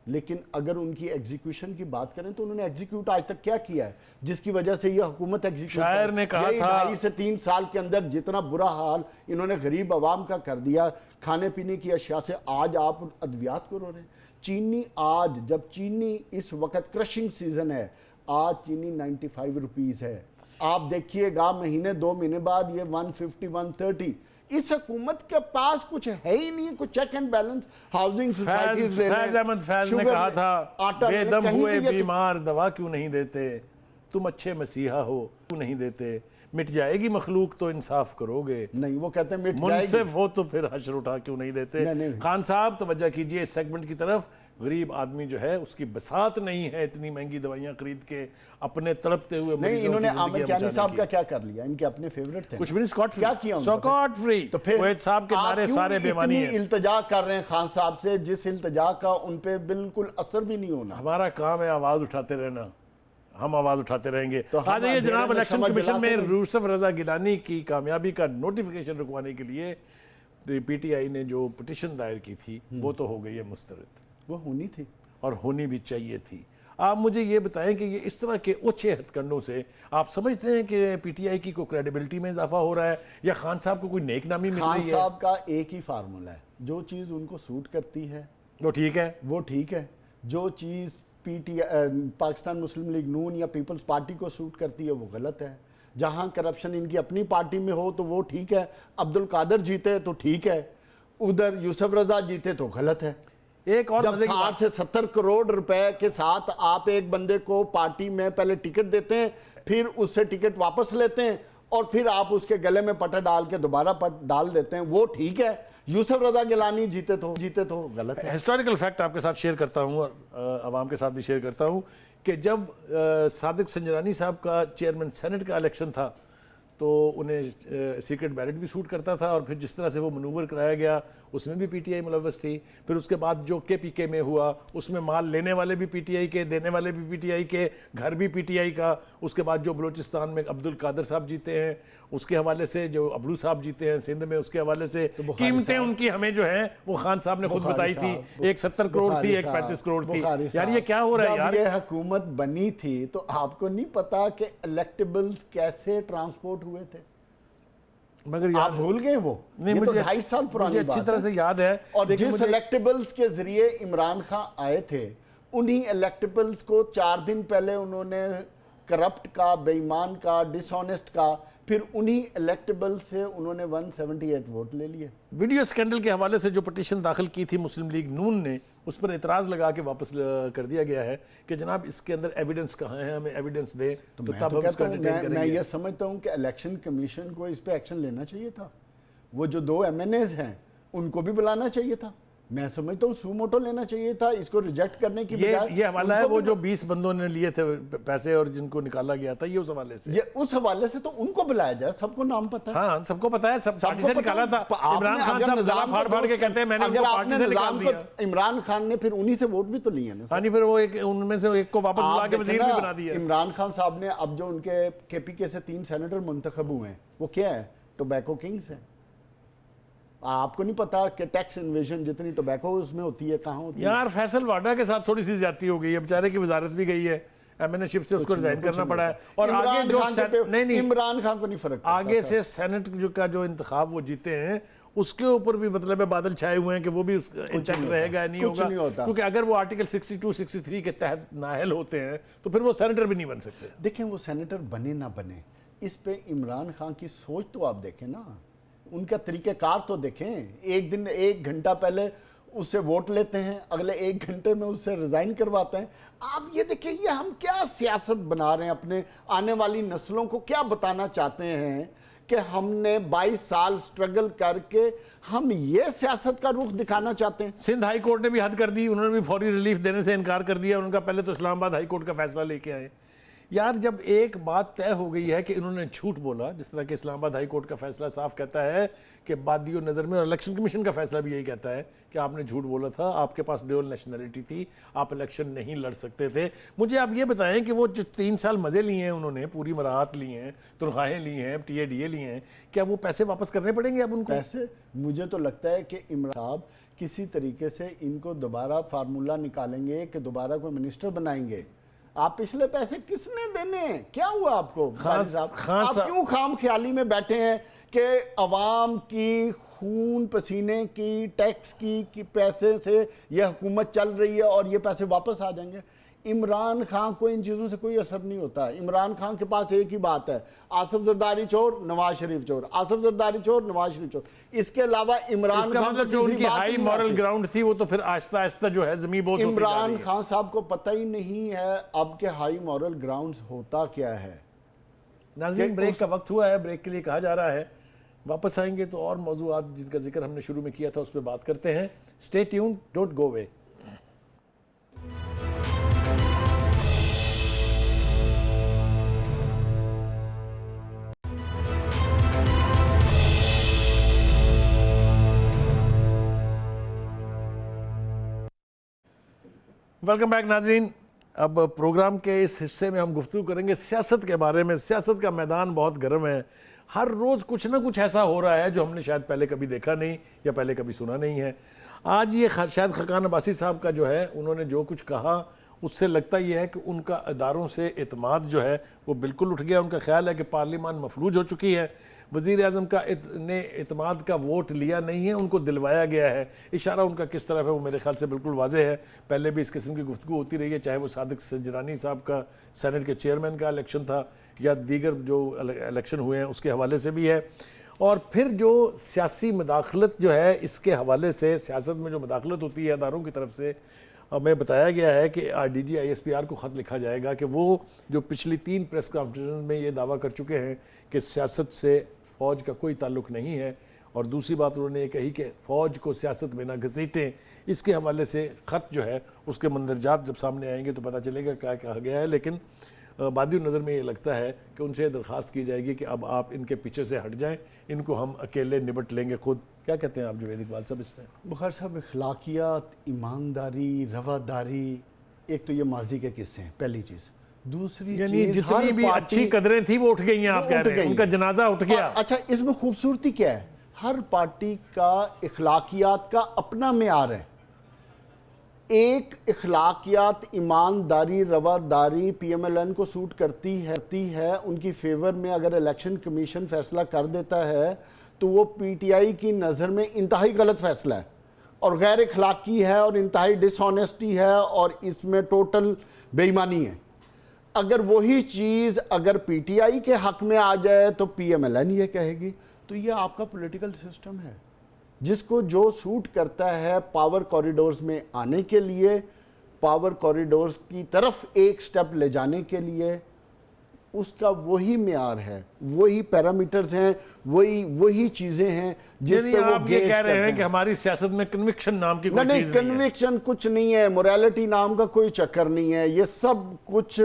लेकिन अगर उनकी एग्जीक्यूशन की बात करें तो उन्होंने एग्जीक्यूट आज तक क्या किया है जिसकी वजह से ये हुकूमत एग्जीक्यूट। शायर ने कहा था 2.5 से 3 साल के अंदर जितना बुरा हाल इन्होंने गरीब आवाम का कर दिया खाने पीने की अशिया से, आज आप अद्वियात को रो रहे हैं। चीनी आज, जब चीनी इस वक्त क्रशिंग सीजन है, आज चीनी 95 रुपीज़ है। आप देखिएगा महीने 2 महीने बाद ये 150 130। इस हुकूमत के पास कुछ है ही नहीं, कुछ check and balance. Housing societies Faiz Ahmed Faiz ने कहा था बेदम हुए बीमार दवा क्यों नहीं देते, तुम अच्छे मसीहा हो क्यों नहीं देते, मिट जाएगी मखलूक तो इंसाफ करोगे नहीं। वो कहते हैं मिट जाएगी, मुनसिफ हो तो फिर हश्र उठा क्यों नहीं देते। नहीं। खान साहब तवज्जो कीजिए इस सेगमेंट की तरफ। गरीब आदमी जो है उसकी बसात नहीं है इतनी महंगी दवाइयां खरीद के अपने तड़पते हुए नहीं। इन्होंने आमिर कियानी साहब का क्या कर लिया? इनके अपने फेवरेट थे, कुछ भी नहीं, स्कॉट फ्री। क्या किया? Scot free. तो फिर साहब के नारे सारे बेमानी हैं। इल्तजा कर रहे हैं खान साहब से, जिस इल्तजा का उन पे बिल्कुल असर भी नहीं होना। हमारा काम है आवाज उठाते रहना, हम आवाज उठाते रहेंगे। तो आ जाइए जनाब, इलेक्शन कमीशन में यूसुफ रजा गिलानी की कामयाबी का नोटिफिकेशन रुकवाने के लिए पीटीआई ने जो पिटीशन दायर की थी वो तो हो गई है मुस्तरद। वो होनी थी और होनी भी चाहिए थी। आप मुझे ये बताएं कि ये इस तरह के ओछे हथकंडों से आप समझते हैं कि पीटीआई की कोई क्रेडिबिलिटी में इजाफा हो रहा है या खान साहब को कोई नेक नामी मिल रही है? खान साहब का एक ही फार्मूला है, जो चीज़ उनको सूट करती है वो ठीक है, वो ठीक है। जो चीज़ पाकिस्तान मुस्लिम लीग नून या पीपल्स पार्टी को सूट करती है वो गलत है। जहां करप्शन इनकी अपनी पार्टी में हो तो वो ठीक है, अब्दुल कादर जीते तो ठीक है, उधर यूसुफ रजा जीते तो गलत है। एक और जब 60 से 70 करोड़ रुपए के साथ आप एक बंदे को पार्टी में पहले टिकट देते हैं, फिर उससे टिकट वापस लेते हैं और फिर आप उसके गले में पट्टा डाल के दोबारा पट डाल देते हैं, वो ठीक है। यूसुफ रजा गिलानी जीते तो गलत है। हिस्टोरिकल फैक्ट आपके साथ शेयर करता हूं और आवाम के साथ भी शेयर करता हूं कि जब सादिक संजरानी साहब का चेयरमैन सेनेट का इलेक्शन था तो उन्हें सीक्रेट बैलेट भी सूट करता था और फिर जिस तरह से वो मनूवर कराया गया उसमें भी पीटीआई मुलव्वस थी। फिर उसके बाद जो केपीके में हुआ उसमें माल लेने वाले भी पीटीआई के, देने वाले भी पीटीआई के, घर भी पीटीआई का। उसके बाद जो बलूचिस्तान में अब्दुल कादर साहब जीते हैं उसके हवाले से, जो अबलू साहब जीते हैं सिंध में उसके हवाले से, तो कीमतें उनकी हमें जो है वो खान साहब ने खुद बताई थी, एक 70 करोड़ थी, एक 35 करोड़ थी। यार ये क्या हो रहा है यार? ये हुकूमत बनी थी तो आपको नहीं पता कि इलेक्टेबल्स कैसे ट्रांसपोर्ट हुए थे? मगर आप भूल गए वो? नहीं, ये तो मुझे 2.5 साल पुरानी मुझे अच्छी बात तरह है। से याद है। और लेकिन जिस मुझे- इलेक्टेबल्स के जरिए इमरान खान आए थे, उन्हीं इलेक्टेबल्स को 4 दिन पहले उन्होंने करप्ट का, बेईमान का, डिसऑनेस्ट का, फिर उन्हीं इलेक्टेबल से उन्होंने 178 वोट ले लिए। वीडियो स्कैंडल के हवाले से जो पिटीशन दाखिल की थी मुस्लिम लीग नून ने, उस पर एतराज़ लगा के वापस कर दिया गया है कि जनाब इसके अंदर एविडेंस कहाँ है, हमें एविडेंस दें तो मैं तब तो हम कहता उसको हूं, entertain मैं करेंगे। ये समझता हूं कि इलेक्शन कमीशन को इस पे एक्शन लेना चाहिए था। वो जो 2 MNAs हैं उनको भी बुलाना चाहिए था। मैं समझता हूँ सू मोटो लेना चाहिए था, इसको रिजेक्ट करने की बजाय। ये हवाला है उनको वो भी- जो 20 बंदों ने लिए थे पैसे और जिनको निकाला गया था, ये उस हवाले से। ये उस हवाले से तो उनको बुलाया जाए, सबको नाम पता है। हाँ, सबको पता है, सब पार्टी सबको से पता निकाला है। था। आपने इमरान खान अगर साहब निजाम गला को फाड़ फाड़ के दुरुस्त कहते हैं मैंने अगर उनको आपने पार्टी से निकाल निजाम दिया। को, इमरान खान ने फिर उन्हीं से वोट भी तो लिए ना सर। हाँ नहीं, फिर वो एक उनमें से एक को वापस बुला आप के देखें वजीर ना, भी बना दिया। इमरान खान साहब ने अब जो उनके KPK से 3 सेनेटर मुंतखब हुए हैं, वो क्या है? टोबैको किंग्स है। आपको नहीं पता कि टैक्स इन्वेजन जितनी टोबैको उसमें होती है, कहाँ होती है? यार फैसल वाडा के साथ थोड़ी सी ज्यादती हो गई है, बेचारे की वजारत भी गई है, MNA-शिप से उसको रिजाइन करना पड़ा है। और आगे जो नहीं इमरान खान को नहीं फर्क पड़ता आगे सर। से सेनेट का जो इंतखाब वो जीते हैं, उसके ऊपर भी मतलब है बादल छाए हुए हैं कि वो भी इंटैक्ट रहेगा नहीं कुछ होगा, नहीं होता। क्योंकि अगर वो आर्टिकल 62 63 के तहत नाअहल होते हैं तो फिर वो सेनेटर भी नहीं बन सकते। देखें वो सेनेटर बने ना बने, इस पे इमरान खान की सोच तो आप देखें ना, उनका तरीक़ेकार तो देखें। एक दिन 1 घंटा पहले उससे वोट लेते हैं, अगले 1 घंटे में उससे रिजाइन करवाते हैं। आप ये देखिए, ये हम क्या सियासत बना रहे हैं, अपने आने वाली नस्लों को क्या बताना चाहते हैं कि हमने 22 साल स्ट्रगल करके हम ये सियासत का रुख दिखाना चाहते हैं। सिंध हाई कोर्ट ने भी हद कर दी, उन्होंने भी फौरी रिलीफ देने से इनकार कर दिया। उनका पहले तो इस्लामाबाद हाई कोर्ट का फैसला लेके आए। यार जब एक बात तय हो गई है कि इन्होंने झूठ बोला, जिस तरह के इस्लामाबाद हाई कोर्ट का फैसला साफ कहता है कि बादियों नज़र में, और इलेक्शन कमीशन का फैसला भी यही कहता है कि आपने झूठ बोला था, आपके पास ड्यूअल नेशनलिटी थी, आप इलेक्शन नहीं लड़ सकते थे। मुझे आप ये बताएं कि वो जो 3 साल मज़े लिए हैं उन्होंने, पूरी मराहत ली हैं, तनख्वाहें ली हैं, TADA लिए हैं, क्या वो पैसे वापस करने पड़ेंगे अब उनको? पैसे मुझे तो लगता है कि इमरान साहब किसी तरीके से इनको दोबारा फार्मूला निकालेंगे कि दोबारा कोई मिनिस्टर बनाएंगे। आप पिछले पैसे किसने देने हैं? क्या हुआ आपको बुखारी साहब? आप क्यों खाम ख्याली में बैठे हैं कि अवाम की खून पसीने की, टैक्स की पैसे से यह हुकूमत चल रही है और ये पैसे वापस आ जाएंगे? इमरान खान को इन चीज़ों से कोई असर नहीं होता। इमरान खान के पास एक ही बात है, आसिफ जरदारी चोर, नवाज शरीफ चोर, आसिफ जरदारी चोर, नवाज शरीफ चोर। इसके अलावा इमरान खान मतलब जो उनकी हाई मॉरल ग्राउंड थी वो तो फिर आहिस्ता आहिस्ता जो है जमीन बोझ होती जा रही इमरान है। खान साहब को पता ही नहीं है अब के हाई मॉरल ग्राउंड्स होता क्या है। नाज़रीन, ब्रेक का वक्त हुआ है, ब्रेक के लिए कहा जा रहा है। वापस आएंगे तो और मौजूआत जिनका जिक्र हमने शुरू में किया था उस पर बात करते हैं। Stay tuned, don't go away. Welcome back नाज़रीन। अब प्रोग्राम के इस हिस्से में हम गुफ्तगू करेंगे सियासत के बारे में। सियासत का मैदान बहुत गर्म है, हर रोज़ कुछ ना कुछ ऐसा हो रहा है जो हमने शायद पहले कभी देखा नहीं या पहले कभी सुना नहीं है। आज ये शायद खकान अब्बासी साहब का जो है, उन्होंने जो कुछ कहा उससे लगता यह है कि उनका अदारों से एतमाद जो है वो बिल्कुल उठ गया। उनका ख्याल है कि पार्लियामान मफलूज हो चुकी है, वज़ीर आज़म का ने एतमाद का वोट लिया नहीं है, उनको दिलवाया गया है। इशारा उनका किस तरफ है वो मेरे ख्याल से बिल्कुल वाज़ेह है। पहले भी इस किस्म की गुफ्तगू होती रही है, चाहे वो सादिक सजरानी साहब का सेनेट के चेयरमैन का इलेक्शन था या दीगर जो इलेक्शन हुए हैं उसके हवाले से भी है। और फिर जो सियासी मदाखलत जो है, इसके हवाले से सियासत में जो मदाखलत होती है अदारों की तरफ से, हमें बताया गया है कि DG ISPR को ख़त लिखा जाएगा कि वो जो पिछली 3 प्रेस कॉन्फ्रेंस में ये दावा कर चुके हैं कि सियासत से फ़ौज का कोई ताल्लुक़ नहीं है, और दूसरी बात उन्होंने ये कही कि फ़ौज को सियासत में ना घसीटें। इसके हवाले से ख़त जो है उसके मंदरजात जब सामने आएंगे तो पता चलेगा क्या कहा गया है। लेकिन बादी नज़र में ये लगता है कि उनसे दरख्वास्त की जाएगी कि अब आप इनके पीछे से हट जाएं, इनको हम अकेले निपट लेंगे खुद। क्या कहते हैं आप जुवैद इकबाल साहब इसमें? बुखारी साहब, अखलाकियात, ईमानदारी, रवादारी, एक तो ये माजी के किस्से हैं, पहली चीज़। दूसरी यानी चीज़, जितनी भी अच्छी कदरें थी वो उठ गई हैं, आप कह रहे हैं उनका जनाजा उठ गया। अच्छा, इसमें खूबसूरती क्या है? हर पार्टी का इखलाकियात का अपना मेयार है। एक इखलाकियात, ईमानदारी, रवादारी पीएमएलएन को सूट करती है उनकी फेवर में अगर इलेक्शन कमीशन फैसला कर देता है तो वो पीटीआई की नज़र में इंतहाई गलत फैसला है और गैर इखलाकी है और इंतहाई डिसऑनेस्टी है और इसमें टोटल बेईमानी है। अगर वही चीज़ अगर पीटीआई के हक में आ जाए तो पीएमएलएन ये कहेगी। तो ये आपका पॉलिटिकल सिस्टम है जिसको जो सूट करता है पावर कॉरिडोर्स में आने के लिए, पावर कॉरिडोर्स की तरफ एक स्टेप ले जाने के लिए, उसका वही म्यार है, वही पैरामीटर्स हैं, वही चीजें हैं जिस पे वो आप ये कह रहे हैं कि हमारी सियासत में कन्विक्शन नाम की कोई चीज नहीं है। कन्विक्शन कुछ नहीं है, मोरालिटी नाम का कोई चक्कर नहीं है, ये सब कुछ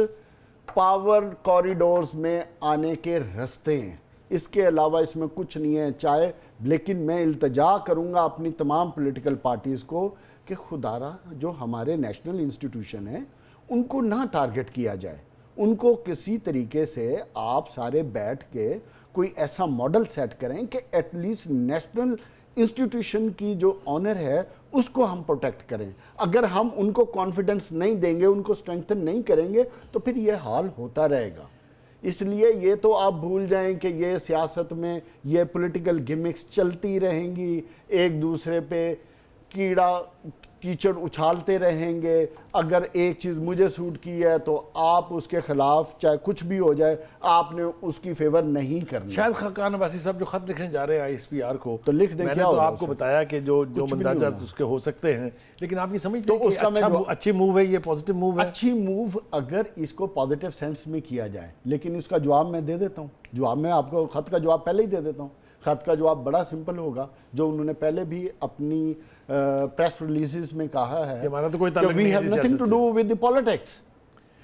पावर कॉरिडोर्स में आने के रास्ते हैं, इसके अलावा इसमें कुछ नहीं है। चाहे, लेकिन मैं इल्तजा करूंगा अपनी तमाम पॉलिटिकल पार्टीज़ को कि खुदारा जो हमारे नेशनल इंस्टीट्यूशन हैं उनको ना टारगेट किया जाए, उनको किसी तरीके से आप सारे बैठ के कोई ऐसा मॉडल सेट करें कि एटलीस्ट नेशनल इंस्टीट्यूशन की जो ऑनर है उसको हम प्रोटेक्ट करें। अगर हम उनको कॉन्फिडेंस नहीं देंगे, उनको स्ट्रेंथन नहीं करेंगे तो फिर ये हाल होता रहेगा। इसलिए ये तो आप भूल जाएं कि ये सियासत में ये पॉलिटिकल गिमिक्स चलती रहेंगी, एक दूसरे पे कीड़ा कीचड़ उछालते रहेंगे। अगर एक चीज़ मुझे सूट की है तो आप उसके खिलाफ चाहे कुछ भी हो जाए आपने उसकी फेवर नहीं करनी। शायद खाकान अब्बासी साहब जो खत लिखने जा रहे हैं आईएसपीआर को तो लिख दें, मैंने क्या तो होगा आपको बताया कि जो मंदाजा उसके हो सकते हैं, लेकिन आप ये समझते हैं कि अच्छा अच्छी मूव है, ये पॉजिटिव मूव है। अच्छी मूव अगर इसको पॉजिटिव सेंस में किया जाए, लेकिन इसका जवाब मैं दे देता हूँ। जवाब मैं आपको खत का जवाब पहले ही दे देता हूँ। खत का जवाब बड़ा सिंपल होगा, जो उन्होंने पहले भी अपनी प्रेस रिलीजेस में कहा है हमारा तो कोई ताल्लुक we have nothing to do with the politics.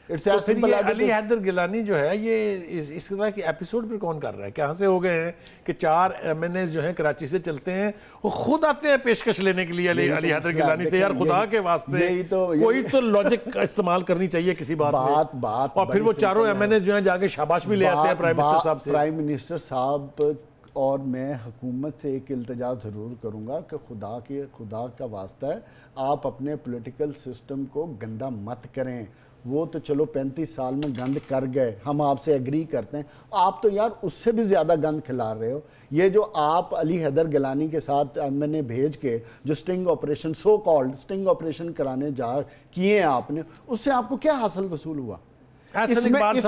It's as simple as Ali Haider Gilani जो है ये इस तरह के एपिसोड पर कौन कर रहा है? कहाँ से हो गए हैं कि 4 एमएनए जो हैं कराची से चलते हैं, वो खुद आते हैं पेशकश लेने के लिए अली हैदर गिलानी से। यार खुदा के वास्ते कोई तो लॉजिक इस्तेमाल करनी चाहिए किसी बात और फिर वो चारों एमएनए जो हैं जाके शाबाश भी ले आते हैं प्राइम मिनिस्टर साहब से। प्राइम मिनिस्टर साहब और मैं हुकूमत से एक इल्तजा ज़रूर करूँगा कि खुदा का वास्ता है आप अपने पॉलिटिकल सिस्टम को गंदा मत करें। वो तो चलो 35 साल में गंद कर गए, हम आपसे एग्री करते हैं। आप तो यार उससे भी ज़्यादा गंद खिला रहे हो। ये जो आप अली हैदर गिलानी के साथ मैंने भेज के जो sting operation, so called sting operation कराने किए हैं आपने, उससे आपको क्या हासिल वसूल हुआ? एहसन इकबाल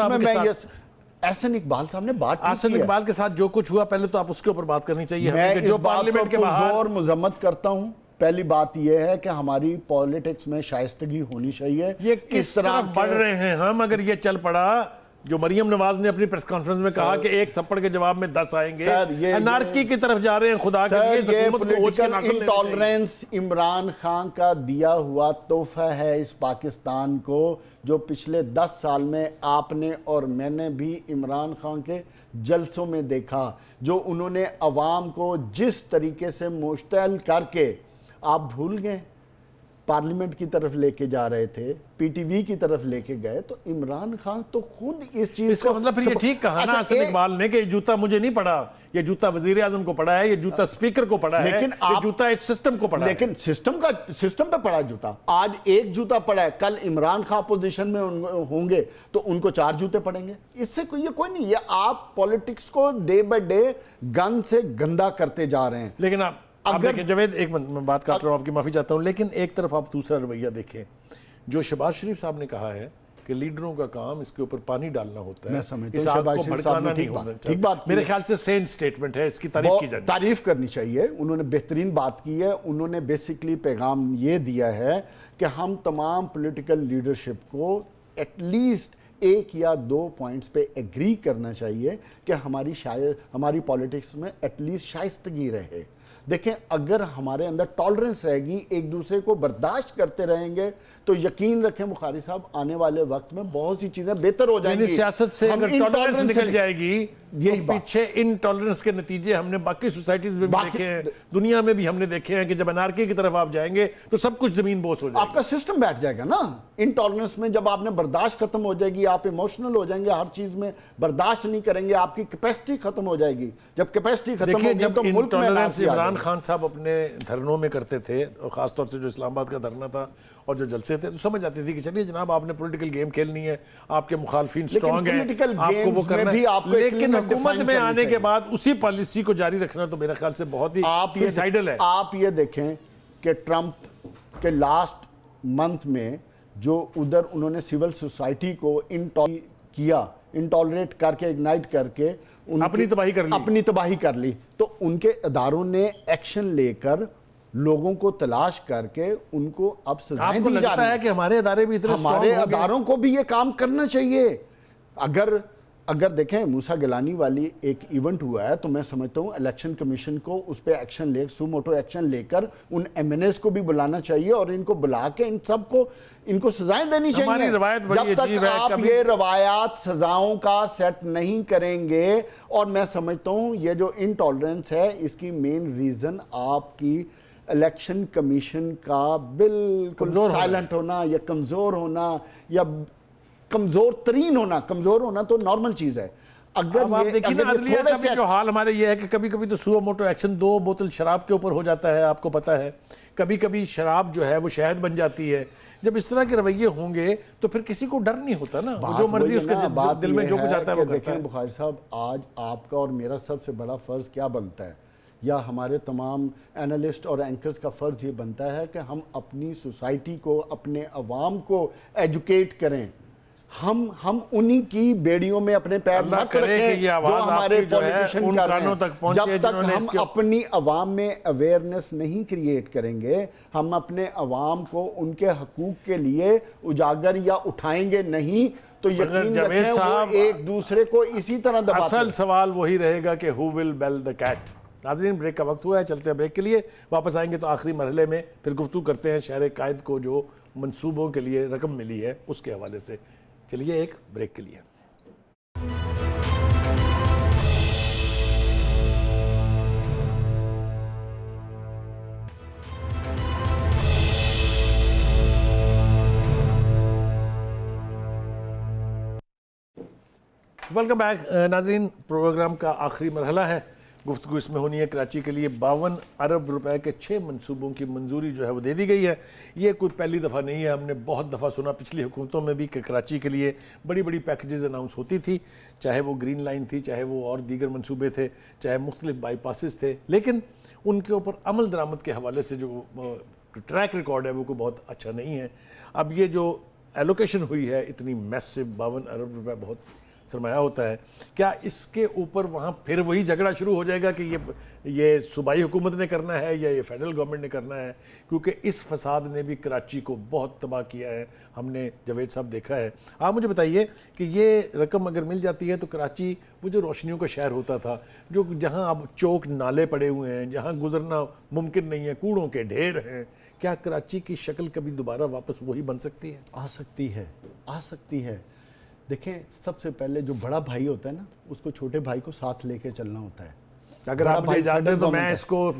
साहब ने बात की। एहसन इकबाल के साथ जो कुछ हुआ पहले तो आप उसके ऊपर बात करनी चाहिए। मैं जो पार्लियामेंट के बाहर जोर मुजम्मत करता हूं। पहली बात यह है कि हमारी पॉलिटिक्स में शाइस्तगी होनी चाहिए। ये किस तरह बढ़ रहे हैं हम? अगर ये चल पड़ा जो मरियम नवाज ने अपनी प्रेस कॉन्फ्रेंस में कहा कि एक थप्पड़ के जवाब में 10 आएंगे, अनारकी की तरफ जा रहे हैं। खुदा के लिए ये पॉलिटिकल इंटॉलरेंस इमरान खान का दिया हुआ तोहफा है इस पाकिस्तान को, जो पिछले 10 साल में आपने और मैंने भी इमरान खान के जलसों में देखा, जो उन्होंने अवाम को जिस तरीके से मुश्तैल करके आप भूल गए पार्लियामेंट की तरफ लेके जा रहे थे, पीटीवी की तरफ लेके गए। तो इमरान खान तो खुद इस चीज इसका मतलब फिर ये ठीक कहा ना एहसन इकबाल ने कि ये जूता मुझे नहीं पड़ा, ये जूता वजीर आजम को पड़ा है, ये जूता स्पीकर को पड़ा है, ये जूता इस सिस्टम को पड़ा है। लेकिन सिस्टम पे पड़ा जूता। आज एक जूता पड़ा है, कल इमरान खान अपोजिशन में होंगे तो उनको 4 जूते पड़ेंगे। इससे कोई नहीं, ये आप पॉलिटिक्स को डे बाय डे गंद से गंदा करते जा रहे हैं। लेकिन आप देखिए जवेद, एक मिनट मैं बात काट रहा हूँ, आपकी माफी चाहता हूँ, लेकिन एक तरफ आप दूसरा रवैया देखें। जो शहबाज शरीफ साहब ने कहा है कि लीडरों का काम इसके ऊपर पानी डालना होता है, इस आग को भड़काना नहीं होता। ठीक बात, मेरे ख्याल से सेंट स्टेटमेंट है, इसकी तारीफ की जाए, तारीफ करनी चाहिए। उन्होंने बेहतरीन बात की है। उन्होंने बेसिकली पैगाम ये दिया है कि हम तमाम पॉलिटिकल लीडरशिप को एटलीस्ट 1 या 2 पॉइंट्स पे एग्री करना चाहिए कि हमारी पॉलिटिक्स में एटलीस्ट शाइस्तगी रहे। देखें, अगर हमारे अंदर टॉलरेंस रहेगी, एक दूसरे को बर्दाश्त करते रहेंगे, तो यकीन रखें बुखारी साहब आने वाले वक्त में बहुत सी चीजें बेहतर हो जाएंगी। सियासत से अगर टॉलरेंस निकल जाएगी, यही तो पीछे इनटॉलरेंस के नतीजे हमने बाकी सोसाइटीज में भी देखे हैं, दुनिया में भी हमने देखे हैं कि जब अनार्की की तरफ आप जाएंगे तो सब कुछ जमीन बोस हो जाएगा, आपका सिस्टम बैठ जाएगा ना। इनटॉलरेंस में जब आपने बर्दाश्त खत्म हो जाएगी, आप इमोशनल हो जाएंगे, हर चीज में बर्दाश्त नहीं करेंगे, आपकी कैपेसिटी खत्म हो जाएगी। जब कैपेसिटी खत्म होगी तो मुल्क में इमरान खान साहब अपने धरनों में करते थे, और खासतौर से जो इस्लामाबाद का धरना था और जो जलसे थे, तो समझ जाती थी कि चलिए जनाब आपने पॉलिटिकल गेम खेलनी है, आपके मुखालफिन स्ट्रांग हैं, political आपको वो games में करना भी है। आपको एक लेकिन limit हुकूमत define में करनी आने के चाहिए। बाद उसी पॉलिसी को जारी रखना तो मेरे ख्याल से बहुत ही सुसाइडल है। आप ये देखें कि ट्रंप के लास्ट मंथ में जो उधर उन्होंने सिविल सोसाइटी को इंटॉलरेट करके, इग्नाइट करके अपनी तबाही कर ली। तो उनके इदारों ने एक्शन लेकर लोगों को तलाश करके उनको अब सजाएं आपको दी जा लगता रही है कि हमारे अदारे भी इतने हमारे strong हो गए? अदारों को भी ये काम करना चाहिए। अगर देखें मूसा गिलानी वाली एक इवेंट हुआ है, तो मैं समझता हूँ इलेक्शन कमीशन को उस पर एक्शन ले, सुमोटो एक्शन लेकर उन एमएनएस को भी बुलाना चाहिए और इनको बुला के इन सबको इनको सजाएं देनी चाहिए। हमारी रवायत बड़ी जब तक अजीब है, आप कभी- ये रवायात सजाओं का सेट नहीं करेंगे, और मैं समझता हूँ ये जो इनटॉलरेंस है इसकी मेन रीजन आपकी इलेक्शन कमीशन का बिल्कुल साइलेंट होना या कमजोर होना या कमजोर होना तो नॉर्मल चीज है। अब आप देखिए ना, अदलिया का भी जो हाल हमारे ये है कि कभी कभी तो सुओ मोटो एक्शन 2 बोतल शराब के ऊपर हो जाता है, आपको पता है। कभी कभी शराब जो है वो शहद बन जाती है। जब इस तरह के रवैये होंगे तो फिर किसी को डर नहीं होता ना, जो मर्जी उसके दिल में जो कुछ आता है वो करता है। देखें बुखारी साहब, आज आपका और मेरा सबसे बड़ा फर्ज क्या बनता है, या हमारे तमाम एनालिस्ट और एंकर्स का फ़र्ज़ ये बनता है कि हम अपनी सोसाइटी को, अपने अवाम को एजुकेट करें। हम उन्हीं की बेड़ियों में अपने पैर न रखें जो हमारे पॉलिटिशियन कर रहे हैं। जब तक हम अपनी अवाम में अवेयरनेस नहीं क्रिएट करेंगे, हम अपने अवाम को उनके हकूक के लिए उजागर या उठाएंगे नहीं, तो यकीन रखें वो एक दूसरे को इसी तरह दबाते हैं। असल सवाल वही रहेगा कि who will bell the cat. नाज़रीन, ब्रेक का वक्त हुआ है, चलते हैं ब्रेक के लिए। वापस आएंगे तो आखिरी मरहले में फिर गुफ्तगू करते हैं शहर कायद को जो मंसूबों के लिए रकम मिली है उसके हवाले से। चलिए एक ब्रेक के लिए। वेलकम बैक नाज़रीन, प्रोग्राम का आखिरी मरहला है। गुफ्तगू इसमें होनी है कराची के लिए 52 अरब रुपए के 6 मंसूबों की मंजूरी जो है वो दे दी गई है। ये कोई पहली दफ़ा नहीं है, हमने बहुत दफ़ा सुना पिछली हुकूमतों में भी कि कराची के लिए बड़ी बड़ी पैकेजेस अनाउंस होती थी, चाहे वो ग्रीन लाइन थी, चाहे वो और दीगर मंसूबे थे, चाहे मुख्तलिफ बाईपासेस थे, लेकिन उनके ऊपर अमल दरामद के हवाले से जो ट्रैक रिकॉर्ड है वो कोई बहुत अच्छा नहीं है। अब ये जो एलोकेशन हुई है इतनी मैसिव 52 अरब रुपए बहुत सरमाया होता है, क्या इसके ऊपर वहाँ फिर वही झगड़ा शुरू हो जाएगा कि ये सूबाई हुकूमत ने करना है या ये फेडरल गवर्नमेंट ने करना है? क्योंकि इस फसाद ने भी कराची को बहुत तबाह किया है, हमने जावेद साहब देखा है। आप मुझे बताइए कि ये रकम अगर मिल जाती है तो कराची वो जो रोशनियों का शहर होता था, जो जहाँ अब चौक नाले पड़े हुए हैं, जहाँ गुजरना मुमकिन नहीं है, कूड़ों के ढेर हैं, क्या कराची की शक्ल कभी दोबारा वापस वही बन सकती है? आ सकती है। देखें, सबसे पहले जो बड़ा भाई होता है ना, उसको छोटे भाई को साथ लेके चलना होता है। अगर आप मुझे इजाज़त दें तो मैं इसको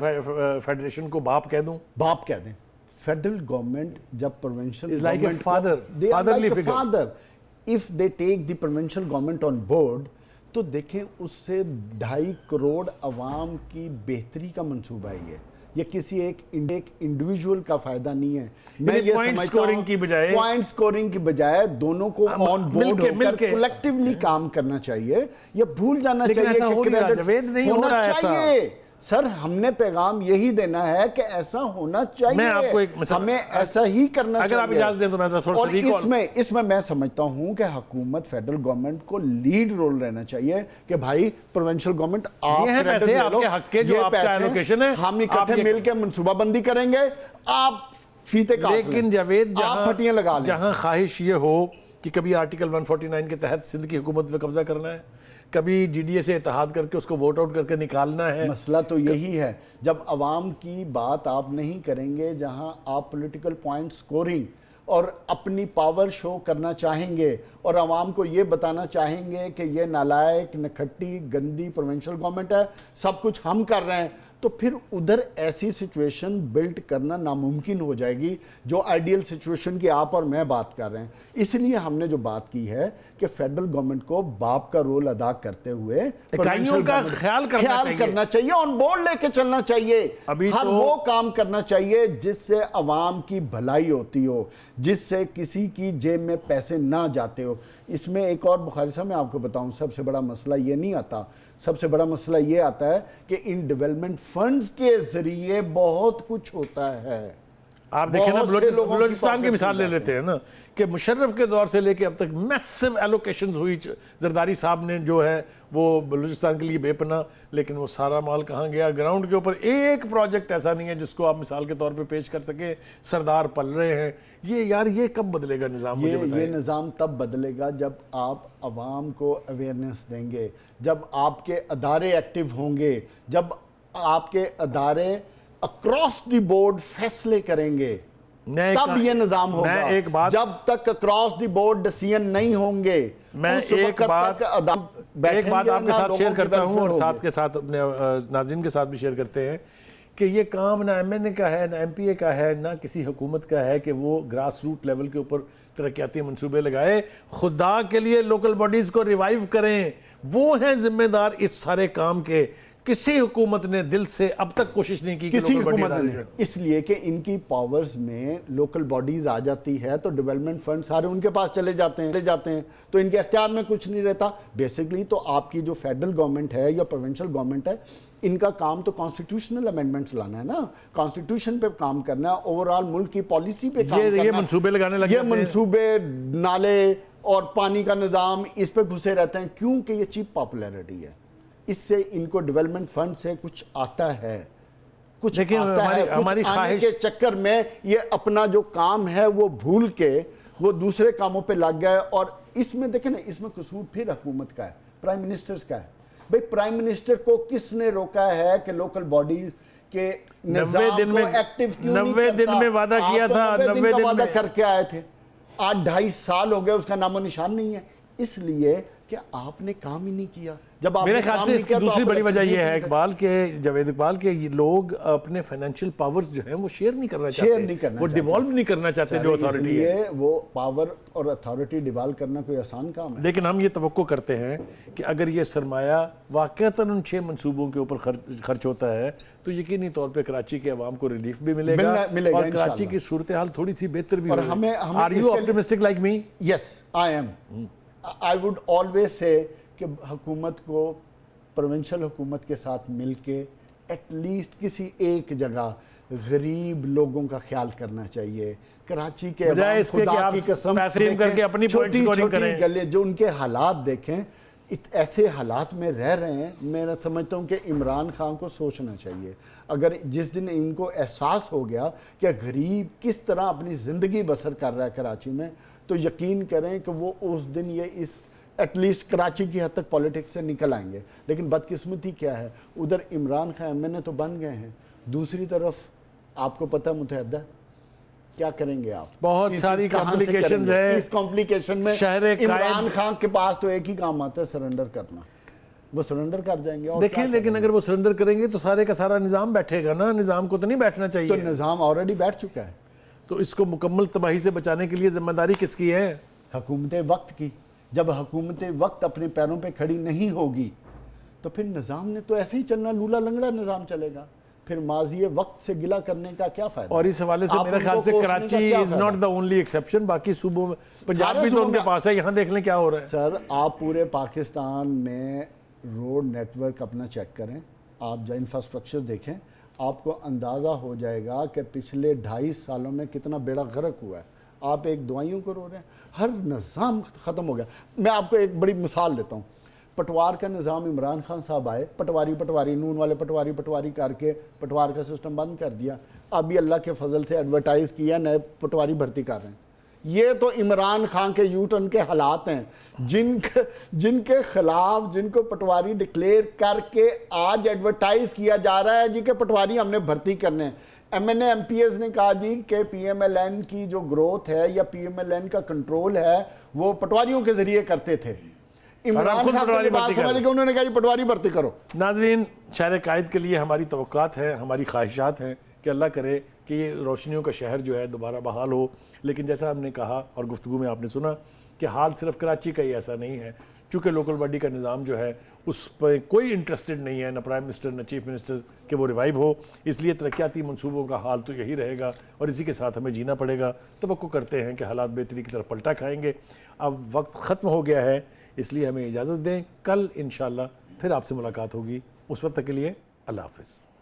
फेडरेशन को बाप कह दूं। बाप कह दें। फेडरल गवर्नमेंट जब provincial like a father, if they take the provincial government on board, तो देखें उससे 2.5 करोड़ अवाम की बेहतरी का मंसूबा है ये किसी एक इंडिविजुअल का फायदा नहीं है। मैं ये समझता हूं पॉइंट स्कोरिंग की बजाय दोनों को ऑन बोर्ड होकर कलेक्टिवली काम करना चाहिए। ये भूल जाना चाहिए कि क्रेडिट नहीं होना चाहिए। सर, हमने पैगाम यही देना है कि ऐसा होना चाहिए। मैं आपको एक हमें ऐसा ही करना चाहिए। अगर आप इजाजत दें तो मैं थोड़ा और इसमें मैं समझता हूं कि हुकूमत फेडरल गवर्नमेंट को लीड रोल रहना चाहिए कि भाई प्रोविंशियल गवर्नमेंट आप पैसे आपके हक के जो आपका एलोकेशन है, हम इकट्ठे मिलकर मनसूबाबंदी करेंगे, आप फीते काट लें। लेकिन जावेद, आप फटियां लगा लें। जहां ख्वाहिश ये हो कि कभी आर्टिकल 149 के तहत सिंध की हुकूमत पे कब्जा करना है, कभी जीडीए से इत्तेहाद करके उसको वोट आउट करके निकालना है। मसला तो यही है, जब अवाम की बात आप नहीं करेंगे, जहां आप पॉलिटिकल पॉइंट स्कोरिंग और अपनी पावर शो करना चाहेंगे और आवाम को ये बताना चाहेंगे कि ये नालायक, नखट्टी, गंदी प्रोविंशियल गवर्नमेंट है, सब कुछ हम कर रहे हैं, तो फिर उधर ऐसी सिचुएशन बिल्ड करना नामुमकिन हो जाएगी जो आइडियल सिचुएशन की आप और मैं बात कर रहे हैं। इसलिए हमने जो बात की है कि फेडरल गवर्नमेंट को बाप का रोल अदा करते हुए इकाइयों का ख्याल करना चाहिए, ऑन बोर्ड लेके चलना चाहिए, हर वो काम करना चाहिए जिससे अवाम की भलाई होती हो, जिससे किसी की जेब में पैसे ना जाते हो। इसमें एक और बुखारी साहब मैं आपको बताऊं, सबसे बड़ा मसला ये नहीं आता, सबसे बड़ा मसला ये आता है कि इन डेवलपमेंट फंड्स के जरिए बहुत कुछ होता है। आप देखें ना, बलूचिस्तान की मिसाल ले लेते हैं ना कि मुशर्रफ के दौर से लेके अब तक मैसिव एलोकेशंस हुई। जरदारी साहब ने जो है वो बलूचिस्तान के लिए बेपना, लेकिन वो सारा माल कहाँ गया? ग्राउंड के ऊपर एक प्रोजेक्ट ऐसा नहीं है जिसको आप मिसाल के तौर पे पेश कर सके। सरदार पल रहे हैं। ये कब बदलेगा निज़ाम? मुझे बताइए। ये निज़ाम तब बदलेगा जब आप अवाम को अवेयरनेस देंगे, जब आपके अदारे एक्टिव होंगे, जब आपके अदारे अक्रॉस द बोर्ड फैसले करेंगे, तब ये निजाम होगा। एक बात, जब तक अक्रॉस द बोर्ड डिसीजन नहीं होंगे, मैं एक बात आपके साथ शेयर करता हूं और साथ के साथ अपने नाज़रीन के साथ भी शेयर करते हैं कि ये काम ना MNA का है, ना MPA का है, ना किसी हुकूमत का है कि वो ग्रास रूट लेवल के ऊपर तरक्याती मंसूबे लगाए। खुदा के लिए लोकल बॉडीज को रिवाइव करें, वो हैं जिम्मेदार इस सारे काम के। किसी हुकूमत ने दिल से अब तक कोशिश नहीं की किसी हुकूमत ने, इसलिए कि इनकी पावर्स में लोकल बॉडीज आ जाती है तो डेवलपमेंट फंड सारे उनके पास चले जाते हैं, तो इनके अख्तियार में कुछ नहीं रहता। बेसिकली तो आपकी जो फेडरल गवर्नमेंट है या प्रोविंशियल गवर्नमेंट है, इनका काम तो कॉन्स्टिट्यूशनल अमेंडमेंट्स लाना है ना, कॉन्स्टिट्यूशन पे काम करना है, ओवरऑल मुल्क की पॉलिसी पे काम करना है। ये मंसूबे लगाने लगे, ये मंसूबे, नाले और पानी का निज़ाम, इस पे घुसे रहते हैं क्योंकि ये चीप पॉपुलैरिटी है। इससे इनको डेवलपमेंट फंड से कुछ आता है, कुछ आता है, हमारी आने के चक्कर में ये अपना जो काम है वो भूल के वो दूसरे कामों पे लग गए। और इसमें देखें ना, इसमें कसूर फिर हुकूमत का है, प्राइम मिनिस्टर्स का है। भाई प्राइम मिनिस्टर को किसने रोका है कि लोकल बॉडीज के निज़ाम को एक्टिव क्यों नहीं करता? 90 दिन में वादा किया था, 90 दिन का वादा करके आए थे, आज 2.5 साल हो गए, उसका नामो निशान नहीं है। इसलिए कि आपने काम ही नहीं किया। जब मेरे ख्याल से इसकी दूसरी बड़ी वजह यह है इकबाल के, जावेद इकबाल के, ये लोग अपने फाइनेंशियल पावर्स जो हैं वो शेयर नहीं करना चाहते, वो डिवॉल्व नहीं करना चाहते जो अथॉरिटी है। वो पावर और अथॉरिटी डिवॉल्व करना कोई आसान काम है। लेकिन हम ये तवक्को करते हैं कि अगर ये सरमाया वाकईतन उन 6 मंसूबों के ऊपर खर्च होता है तो यकीनी तौर पे कराची के अवाम को रिलीफ भी मिलेगा और कराची की सूरत हाल थोड़ी सी बेहतर भी होगी। Are you optimistic like me? Yes I am. I would always say कि हुकूमत को प्रोविंशियल हुकूमत के साथ मिलके एटलीस्ट किसी एक जगह गरीब लोगों का ख्याल करना चाहिए। कराची के खुदा की कसम छोटी गले जो उनके हालात देखें, ऐसे हालात में रह रहे हैं। मैं समझता हूँ कि इमरान खान को सोचना चाहिए, अगर जिस दिन इनको एहसास हो गया कि गरीब किस तरह अपनी ज़िंदगी बसर कर रहा है कराची में, तो यकीन करें कि वो उस दिन ये इस एटलीस्ट कराची की हद तक पॉलिटिक्स से निकल आएंगे। लेकिन बदकिस्मती क्या है, उधर इमरान खान MNA तो बन गए हैं, दूसरी तरफ आपको पता है मुतहदा क्या करेंगे आप? बहुत सारी कॉम्प्लिकेशंस है। इस कॉम्प्लिकेशन में इमरान खान के पास तो एक ही काम आता है, सरेंडर करना। वो सरेंडर कर जाएंगे। और देखिए, लेकिन अगर वो सरेंडर करेंगे तो सारे का सारा निज़ाम बैठेगा ना। निज़ाम को तो नहीं बैठना चाहिए। तो निज़ाम ऑलरेडी बैठ चुका है, तो इसको मुकम्मल तबाही से बचाने के लिए जिम्मेदारी किसकी है? हुकूमत वक्त की। जब हुकूमत वक्त अपने पैरों पे खड़ी नहीं होगी तो फिर निज़ाम ने तो ऐसे ही चलना, लूला लंगड़ा निज़ाम चलेगा। फिर माजी वक्त से गिला करने का क्या फायदा? और इस हवाले से मेरे ख्याल से Karachi is not the only exception. बाकी सूबों में, पंजाब भी तो उनके पास है, यहाँ देख लें क्या हो रहा है। सर आप पूरे पाकिस्तान में रोड नेटवर्क अपना चेक करें, आप जो इंफ्रास्ट्रक्चर देखें, आपको अंदाज़ा हो जाएगा कि पिछले 2.5 सालों में कितना बेड़ा गर्क हुआ है। आप एक दवाइयों को रो रहे हैं, हर निज़ाम ख़त्म हो गया। मैं आपको एक बड़ी मिसाल देता हूँ। पटवार का निज़ाम इमरान खान साहब आए, पटवारी नून वाले पटवारी करके पटवार का सिस्टम बंद कर दिया। अभी अल्लाह के फजल से एडवर्टाइज़ किया, नए पटवारी भर्ती कर रहे हैं। ये तो इमरान खान के यूटर्न के हालात हैं, जिनके खिलाफ जिनको पटवारी डिक्लेयर करके आज एडवर्टाइज किया जा रहा है जी के पटवारी हमने भर्ती करने हैं। MNA MPs ने कहा जी कि PMLN की जो ग्रोथ है या PMLN का कंट्रोल है वो पटवारियों के जरिए करते थे। इमरान खुद खान पटवारी ने बात भर्ती कर समझ के उन्होंने कहा जी पटवारी भर्ती करो। नाजरीन, शहर कायद के लिए हमारी तवक्कात है, हमारी ख्वाहिशात हैं कि अल्लाह करे कि ये रोशनियों का शहर जो है दोबारा बहाल हो। लेकिन जैसा हमने कहा और गुफ्तगू में आपने सुना कि हाल सिर्फ कराची का ही ऐसा नहीं है, चूँकि लोकल बॉडी का निज़ाम जो है उस पर कोई इंटरेस्टेड नहीं है, न प्राइम मिनिस्टर न चीफ मिनिस्टर कि वो रिवाइव हो। इसलिए तरक्याती मनसूबों का हाल तो यही रहेगा और इसी के साथ हमें जीना पड़ेगा। तवक्को करते हैं कि हालात बेहतरी की तरफ पलटा खाएंगे। अब वक्त ख़त्म हो गया है, इसलिए हमें इजाज़त दें। कल इंशाअल्लाह फिर आपसे मुलाकात होगी। उस वक्त तक के लिए अल्लाह हाफ़िज़।